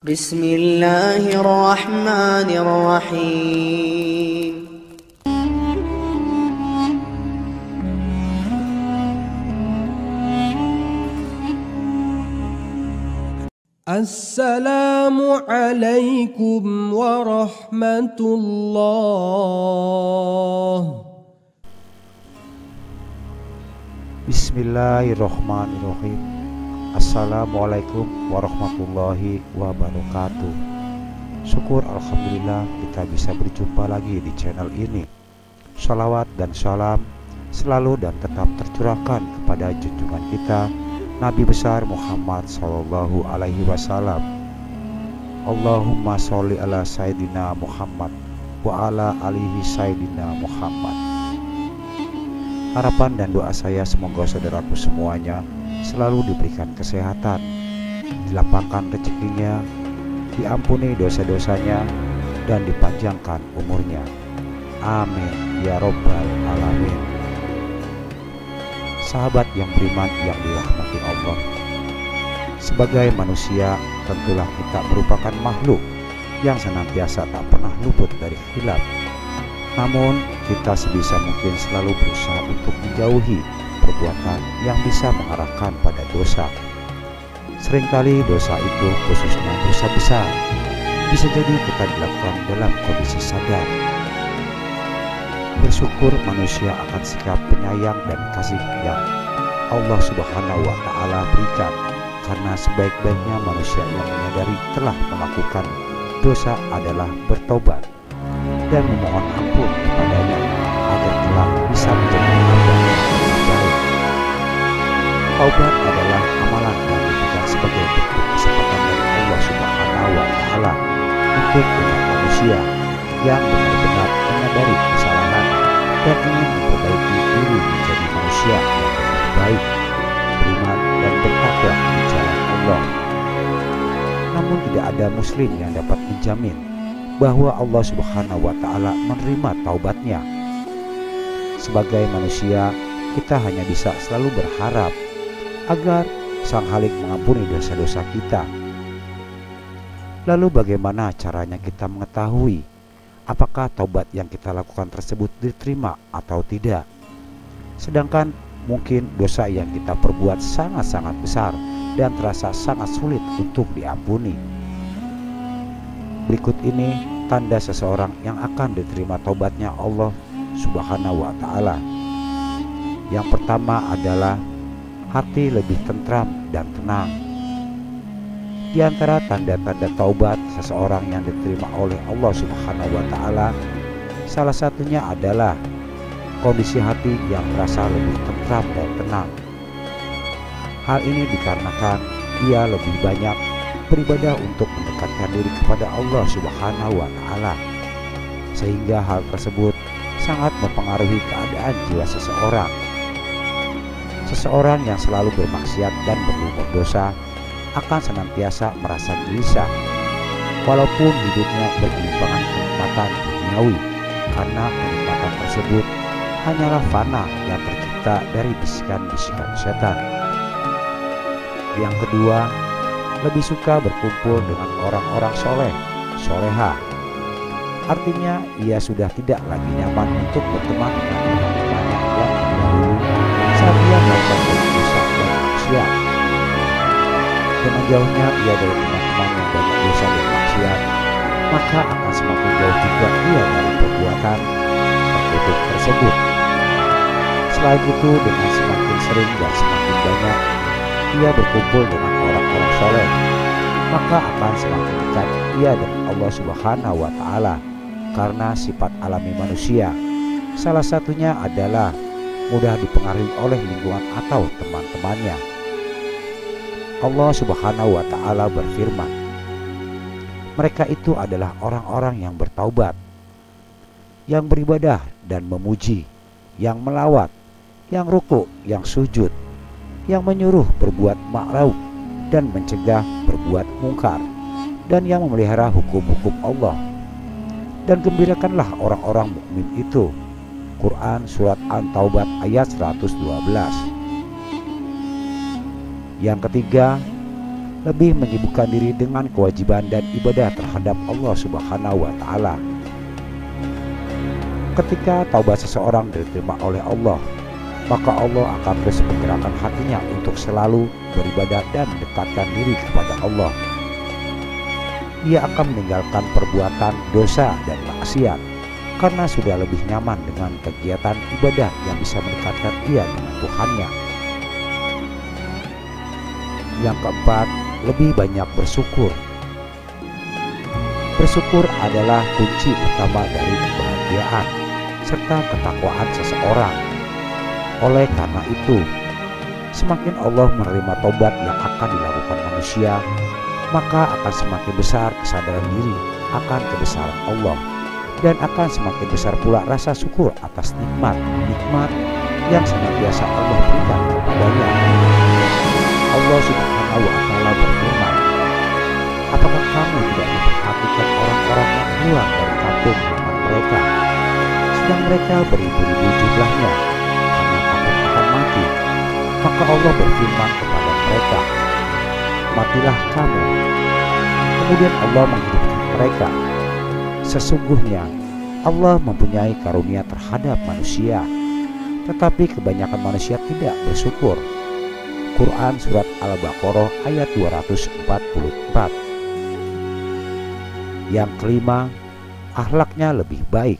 بسم الله الرحمن الرحيم السلام عليكم ورحمة الله. Bismillahirrahmanirrahim. Assalamualaikum warahmatullahi wabarakatuh. Syukur alhamdulillah kita bisa berjumpa lagi di channel ini. Shalawat dan salam selalu dan tetap tercurahkan kepada junjungan kita Nabi besar Muhammad sallallahu alaihi wasallam. Allahumma sholli ala sayyidina Muhammad wa ala alihi sayyidina Muhammad. Harapan dan doa saya semoga saudaraku semuanya selalu diberikan kesehatan, dilapangkan rezekinya, diampuni dosa-dosanya, dan dipanjangkan umurnya. Amin ya robbal alamin. Sahabat yang beriman yang dirahmati Allah, sebagai manusia tentulah kita merupakan makhluk yang senantiasa tak pernah luput dari khilaf. Namun kita sebisa mungkin selalu berusaha untuk menjauhi perbuatan yang bisa mengarahkan pada dosa. Seringkali dosa itu, khususnya dosa besar, bisa jadi kita dilakukan dalam kondisi sadar. Bersyukur manusia akan sikap penyayang dan kasih yang Allah Subhanahu wa Ta'ala berikan, karena sebaik-baiknya manusia yang menyadari telah melakukan dosa adalah bertobat dan memohon ampun kepadanya agar kelak bisa menjadi hamba yang lebih baik. Taubat adalah amalan yang diberikan sebagai bentuk kesempatan dari Allah Subhanahu wa Ta'ala untuk umat manusia yang benar-benar menyadari kesalahan dan ingin memperbaiki diri menjadi manusia yang lebih baik, beriman dan bertakwa di jalan Allah. Namun tidak ada muslim yang dapat menjamin bahwa Allah Subhanahu wa Ta'ala menerima taubatnya. Sebagai manusia, kita hanya bisa selalu berharap agar Sang Khalik mengampuni dosa-dosa kita. Lalu bagaimana caranya kita mengetahui apakah taubat yang kita lakukan tersebut diterima atau tidak? Sedangkan mungkin dosa yang kita perbuat sangat-sangat besar dan terasa sangat sulit untuk diampuni. Berikut ini tanda seseorang yang akan diterima taubatnya Allah Subhanahu wa Ta'ala. Yang pertama adalah hati lebih tentram dan tenang. Di antara tanda-tanda taubat seseorang yang diterima oleh Allah Subhanahu wa Ta'ala, salah satunya adalah kondisi hati yang terasa lebih tentram dan tenang. Hal ini dikarenakan ia lebih banyak beribadah untuk mendekatkan diri kepada Allah Subhanahu wa Ta'ala, sehingga hal tersebut sangat mempengaruhi keadaan jiwa seseorang. Seseorang yang selalu bermaksiat dan bergumul dosa akan senantiasa merasa gelisah, walaupun hidupnya berkelimpangan kenikmatan duniawi, karena kenikmatan tersebut hanyalah fana yang tercipta dari bisikan-bisikan setan. Yang kedua, lebih suka berkumpul dengan orang-orang soleh, soleha. Artinya ia sudah tidak lagi nyaman untuk berteman dengan teman-temannya yang terdahulu saat ia melakukan dosa dan maksiat. Dengan jauhnya ia dari teman-teman yang banyak dosa dan maksiat, maka akan semakin jauh juga ia dari perbuatan terkutuk tersebut. Selain itu, dengan semakin sering dan semakin banyak ia berkumpul dengan orang-orang soleh, maka akan semakin dekat ia dengan Allah Subhanahu wa Ta'ala, karena sifat alami manusia salah satunya adalah mudah dipengaruhi oleh lingkungan atau teman-temannya. Allah Subhanahu wa Ta'ala berfirman, mereka itu adalah orang-orang yang bertaubat, yang beribadah dan memuji, yang melawat, yang rukuk, yang sujud, yang menyuruh berbuat ma'ruf dan mencegah berbuat mungkar, dan yang memelihara hukum-hukum Allah. Dan gembirakanlah orang-orang mukmin itu. Quran Surat An-Taubah ayat 112. Yang ketiga, lebih menyibukkan diri dengan kewajiban dan ibadah terhadap Allah Subhanahu wa Ta'ala. Ketika taubat seseorang diterima oleh Allah, maka Allah akan terus menggerakkan hatinya untuk selalu beribadah dan mendekatkan diri kepada Allah. Ia akan meninggalkan perbuatan dosa dan maksiat karena sudah lebih nyaman dengan kegiatan ibadah yang bisa mendekatkan ia dengan Tuhannya. Yang keempat, lebih banyak bersyukur. Bersyukur adalah kunci utama dari kebahagiaan serta ketakwaan seseorang. Oleh karena itu, semakin Allah menerima tobat yang akan dilakukan manusia, maka akan semakin besar kesadaran diri akan kebesaran Allah, dan akan semakin besar pula rasa syukur atas nikmat yang senantiasa Allah berikan kepadanya. Allah Subhanahu wa Ta'ala berfirman, apakah kamu tidak memperhatikan orang-orang yang pulang dari kampung halaman mereka, sedang mereka beribu-ribu jumlahnya karena takut akan mati? Maka Allah berfirman kepada mereka, matilah kamu. Kemudian Allah menghidupkan mereka. Sesungguhnya Allah mempunyai karunia terhadap manusia, tetapi kebanyakan manusia tidak bersyukur. Quran Surat Al-Baqarah ayat 244. Yang kelima, akhlaknya lebih baik.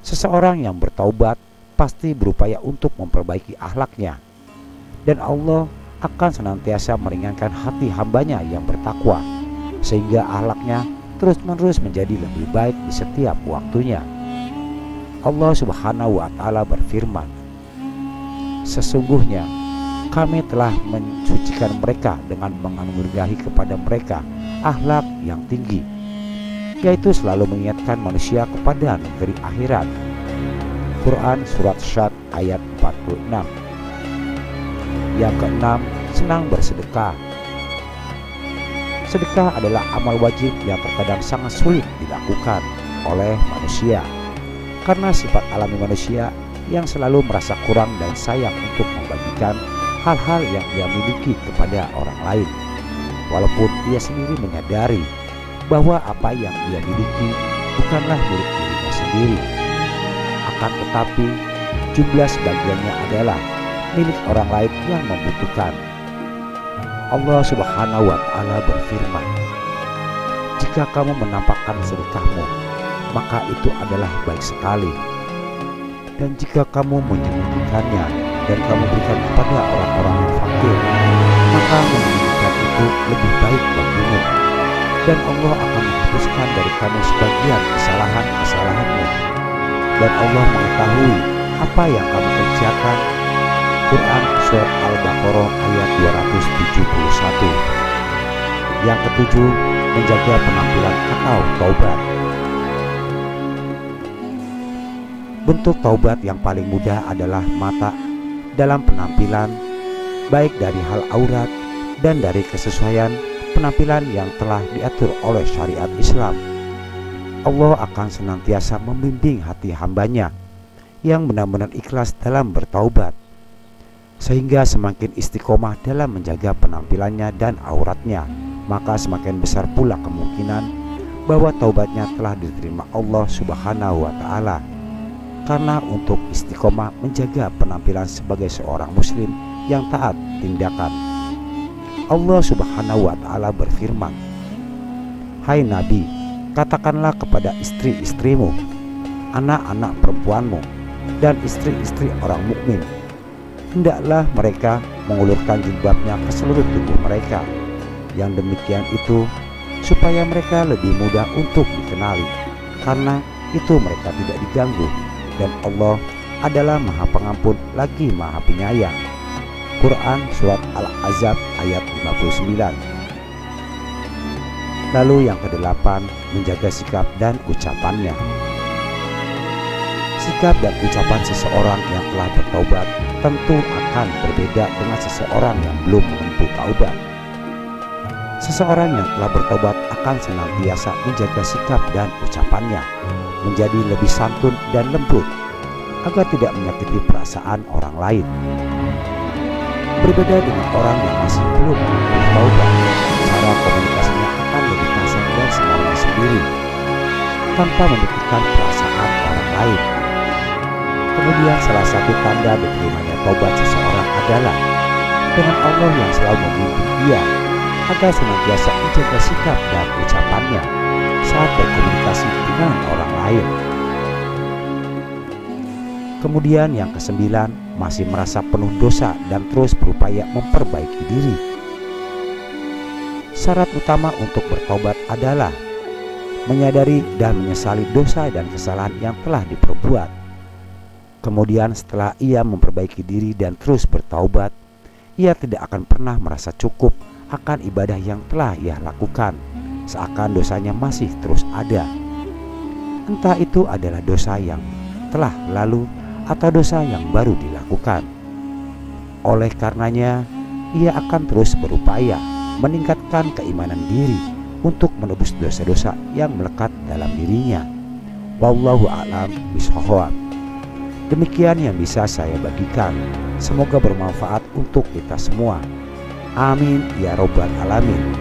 Seseorang yang bertaubat pasti berupaya untuk memperbaiki akhlaknya, dan Allah akan senantiasa meringankan hati hambanya yang bertakwa, sehingga akhlaknya terus-menerus menjadi lebih baik di setiap waktunya. Allah Subhanahu wa Ta'ala berfirman, sesungguhnya kami telah mensucikan mereka dengan menganugerahi kepada mereka akhlak yang tinggi, yaitu selalu mengingatkan manusia kepada negeri akhirat. Quran Surat Syad ayat 46. Yang keenam, senang bersedekah. Sedekah adalah amal wajib yang terkadang sangat sulit dilakukan oleh manusia, karena sifat alami manusia yang selalu merasa kurang dan sayang untuk membagikan hal-hal yang ia miliki kepada orang lain, walaupun ia sendiri menyadari bahwa apa yang ia miliki bukanlah milik dirinya sendiri. Akan tetapi jumlah sebagiannya adalah milik orang lain yang membutuhkan. Allah Subhanahu wa Ta'ala berfirman, jika kamu menampakkan sedekahmu, maka itu adalah baik sekali, dan jika kamu menyembunyikannya dan kamu berikan kepada orang-orang yang fakir, maka menyembunyikan itu lebih baik bagimu, dan Allah akan menghapuskan dari kamu sebagian kesalahan-kesalahanmu, dan Allah mengetahui apa yang kamu kerjakan. Quran Surat Al-Baqarah ayat 271. Yang ketujuh, menjaga penampilan atau taubat. Bentuk taubat yang paling mudah adalah mata dalam penampilan, baik dari hal aurat dan dari kesesuaian penampilan yang telah diatur oleh syariat Islam. Allah akan senantiasa membimbing hati hambanya yang benar-benar ikhlas dalam bertaubat, sehingga semakin istiqomah dalam menjaga penampilannya dan auratnya, maka semakin besar pula kemungkinan bahwa taubatnya telah diterima Allah Subhanahu wa Ta'ala. Karena untuk istiqomah menjaga penampilan sebagai seorang muslim yang taat tindakan, Allah Subhanahu wa Ta'ala berfirman, hai Nabi, katakanlah kepada istri-istrimu, anak-anak perempuanmu, dan istri-istri orang mukmin, hendaklah mereka mengulurkan jilbabnya ke seluruh tubuh mereka. Yang demikian itu supaya mereka lebih mudah untuk dikenali, karena itu mereka tidak diganggu, dan Allah adalah Maha Pengampun lagi Maha Penyayang. Quran Surat Al-Ahzab ayat 59. Lalu yang kedelapan, menjaga sikap dan ucapannya. Sikap dan ucapan seseorang yang telah bertaubat tentu akan berbeda dengan seseorang yang belum menempuh taubat. Seseorang yang telah bertobat akan senantiasa menjaga sikap dan ucapannya menjadi lebih santun dan lembut, agar tidak menyakiti perasaan orang lain. Berbeda dengan orang yang masih belum bertaubat, cara komunikasinya akan lebih kasar dan semaunya sendiri, tanpa memikirkan perasaan orang lain. Kemudian salah satu tanda diterimanya taubat seseorang adalah dengan Allah yang selalu membimbing dia agar senantiasa menjaga sikap dan ucapannya saat berkomunikasi dengan orang lain. Kemudian yang kesembilan, masih merasa penuh dosa dan terus berupaya memperbaiki diri. Syarat utama untuk bertobat adalah menyadari dan menyesali dosa dan kesalahan yang telah diperbuat. Kemudian setelah ia memperbaiki diri dan terus bertaubat, ia tidak akan pernah merasa cukup akan ibadah yang telah ia lakukan, seakan dosanya masih terus ada. Entah itu adalah dosa yang telah lalu atau dosa yang baru dilakukan. Oleh karenanya, ia akan terus berupaya meningkatkan keimanan diri untuk menebus dosa-dosa yang melekat dalam dirinya. Wallahu a'lam bishawab. Demikian yang bisa saya bagikan. Semoga bermanfaat untuk kita semua. Amin ya robbal alamin.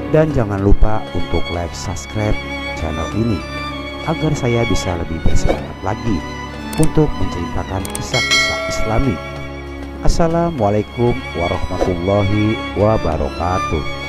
Dan jangan lupa untuk like, subscribe channel ini agar saya bisa lebih bersemangat lagi untuk menceritakan kisah-kisah Islami. Assalamualaikum warahmatullahi wabarakatuh.